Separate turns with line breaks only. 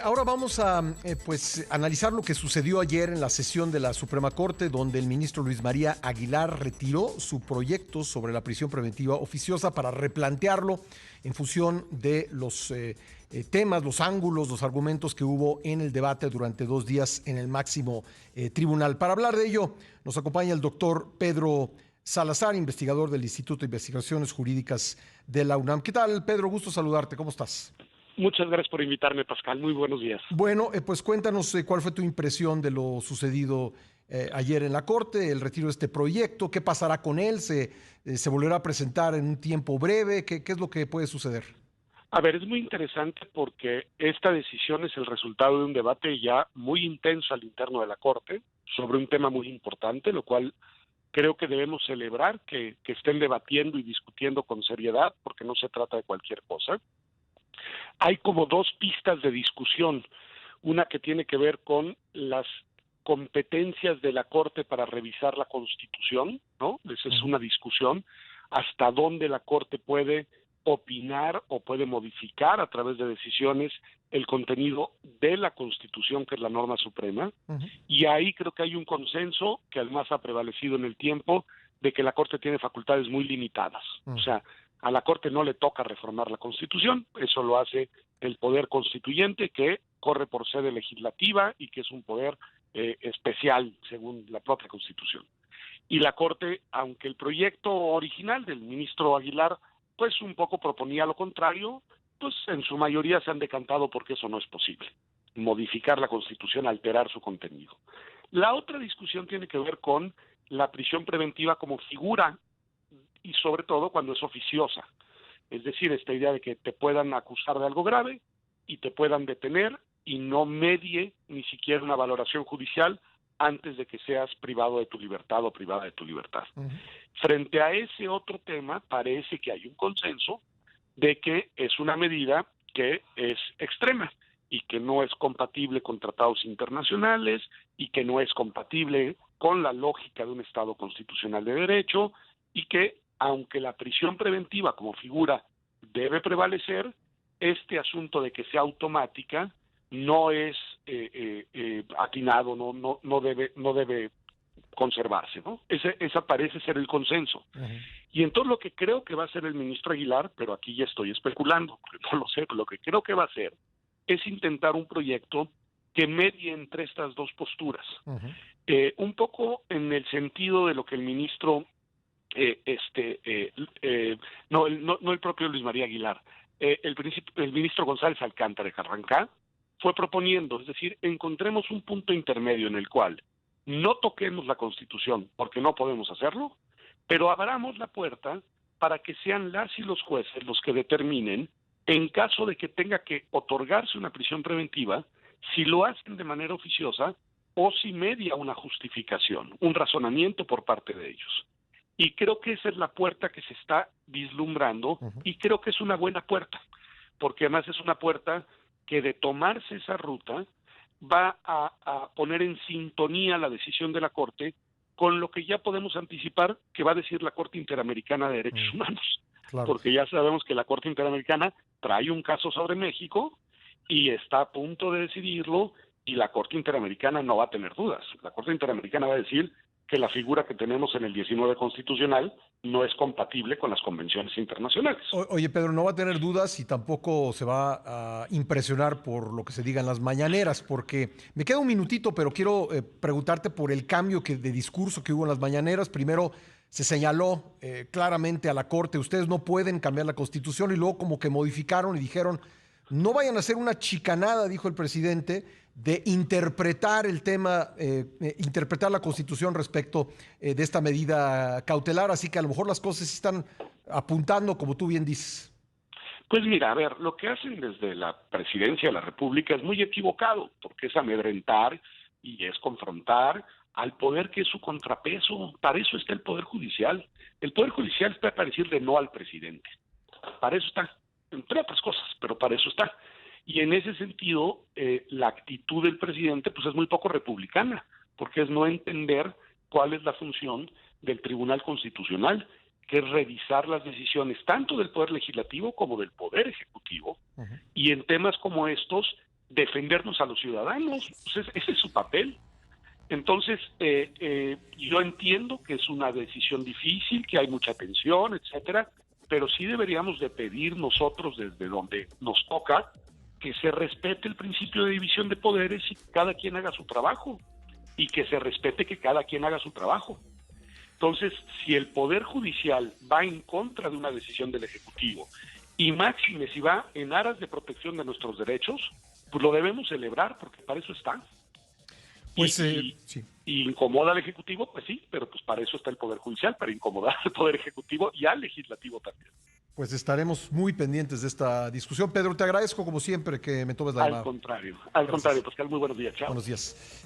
Ahora vamos a analizar lo que sucedió ayer en la sesión de la Suprema Corte, donde el ministro Luis María Aguilar retiró su proyecto sobre la prisión preventiva oficiosa para replantearlo en función de los temas, los ángulos, los argumentos que hubo en el debate durante 2 días en el máximo tribunal. Para hablar de ello, nos acompaña el doctor Pedro Salazar, investigador del Instituto de Investigaciones Jurídicas de la UNAM. ¿Qué tal, Pedro? Gusto saludarte. ¿Cómo estás?
Muchas gracias por invitarme, Pascal. Muy buenos días.
Bueno, pues cuéntanos cuál fue tu impresión de lo sucedido ayer en la Corte, el retiro de este proyecto, qué pasará con él, se volverá a presentar en un tiempo breve, qué es lo que puede suceder.
A ver, es muy interesante porque esta decisión es el resultado de un debate ya muy intenso al interno de la Corte sobre un tema muy importante, lo cual creo que debemos celebrar que estén debatiendo y discutiendo con seriedad, porque no se trata de cualquier cosa. Hay como dos pistas de discusión, una que tiene que ver con las competencias de la Corte para revisar la Constitución, ¿no? Esa es una discusión, hasta dónde la Corte puede opinar o puede modificar a través de decisiones el contenido de la Constitución, que es la norma suprema, y ahí creo que hay un consenso que además ha prevalecido en el tiempo de que la Corte tiene facultades muy limitadas. O sea, a la Corte no le toca reformar la Constitución, eso lo hace el Poder Constituyente, que corre por sede legislativa y que es un poder especial según la propia Constitución. Y la Corte, aunque el proyecto original del ministro Aguilar pues un poco proponía lo contrario, pues en su mayoría se han decantado porque eso no es posible, modificar la Constitución, alterar su contenido. La otra discusión tiene que ver con la prisión preventiva como figura y sobre todo cuando es oficiosa. Es decir, esta idea de que te puedan acusar de algo grave y te puedan detener y no medie ni siquiera una valoración judicial antes de que seas privado de tu libertad o privada de tu libertad. Frente a ese otro tema, parece que hay un consenso de que es una medida que es extrema y que no es compatible con tratados internacionales y que no es compatible con la lógica de un Estado constitucional de derecho y que, aunque la prisión preventiva como figura debe prevalecer, este asunto de que sea automática no es atinado, no debe conservarse, ¿no? Esa parece ser el consenso. Y entonces lo que creo que va a hacer el ministro Aguilar, pero aquí ya estoy especulando, porque no lo sé, pero lo que creo que va a hacer es intentar un proyecto que medie entre estas dos posturas. Un poco en el sentido de lo que el ministro, no el propio Luis María Aguilar, el ministro González Alcántara de Carrancá fue proponiendo, es decir, encontremos un punto intermedio en el cual no toquemos la Constitución porque no podemos hacerlo, pero abramos la puerta para que sean las y los jueces los que determinen, en caso de que tenga que otorgarse una prisión preventiva, si lo hacen de manera oficiosa o si media una justificación, un razonamiento por parte de ellos. Y creo que esa es la puerta que se está vislumbrando y creo que es una buena puerta, porque además es una puerta que de tomarse esa ruta va a poner en sintonía la decisión de la Corte con lo que ya podemos anticipar que va a decir la Corte Interamericana de Derechos Humanos. Claro. Porque ya sabemos que la Corte Interamericana trae un caso sobre México y está a punto de decidirlo y la Corte Interamericana no va a tener dudas. La Corte Interamericana va a decir que la figura que tenemos en el 19 constitucional no es compatible con las convenciones internacionales.
Oye, Pedro, no va a tener dudas y tampoco se va a impresionar por lo que se diga en las mañaneras, porque me queda un minutito, pero quiero preguntarte por el cambio de discurso que hubo en las mañaneras. Primero se señaló claramente a la Corte, ustedes no pueden cambiar la Constitución, y luego como que modificaron y dijeron, no vayan a hacer una chicanada, dijo el presidente, de interpretar el tema, interpretar la Constitución respecto de esta medida cautelar, así que a lo mejor las cosas están apuntando, como tú bien dices.
Pues mira, a ver, lo que hacen desde la presidencia de la República es muy equivocado, porque es amedrentar y es confrontar al poder que es su contrapeso. Para eso está el Poder Judicial. El Poder Judicial está para decirle no al presidente. Para eso está, entre otras cosas, pero para eso está. Y en ese sentido, la actitud del presidente pues es muy poco republicana, porque es no entender cuál es la función del Tribunal Constitucional, que es revisar las decisiones tanto del Poder Legislativo como del Poder Ejecutivo, y en temas como estos defendernos a los ciudadanos. Pues ese es su papel. Entonces, yo entiendo que es una decisión difícil, que hay mucha tensión, etcétera, pero sí deberíamos de pedir nosotros desde donde nos toca que se respete el principio de división de poderes y que cada quien haga su trabajo, y que se respete que cada quien haga su trabajo. Entonces, si el Poder Judicial va en contra de una decisión del Ejecutivo, y máxime si va en aras de protección de nuestros derechos, pues lo debemos celebrar, porque para eso está.
Pues
Sí. Y incomoda al Ejecutivo, pues sí, pero pues para eso está el Poder Judicial, para incomodar al Poder Ejecutivo y al Legislativo también.
Pues estaremos muy pendientes de esta discusión. Pedro, te agradezco como siempre que me tomes la llamada.
Al contrario,
Gracias.
Pascal, muy buenos días, chao.
Buenos días.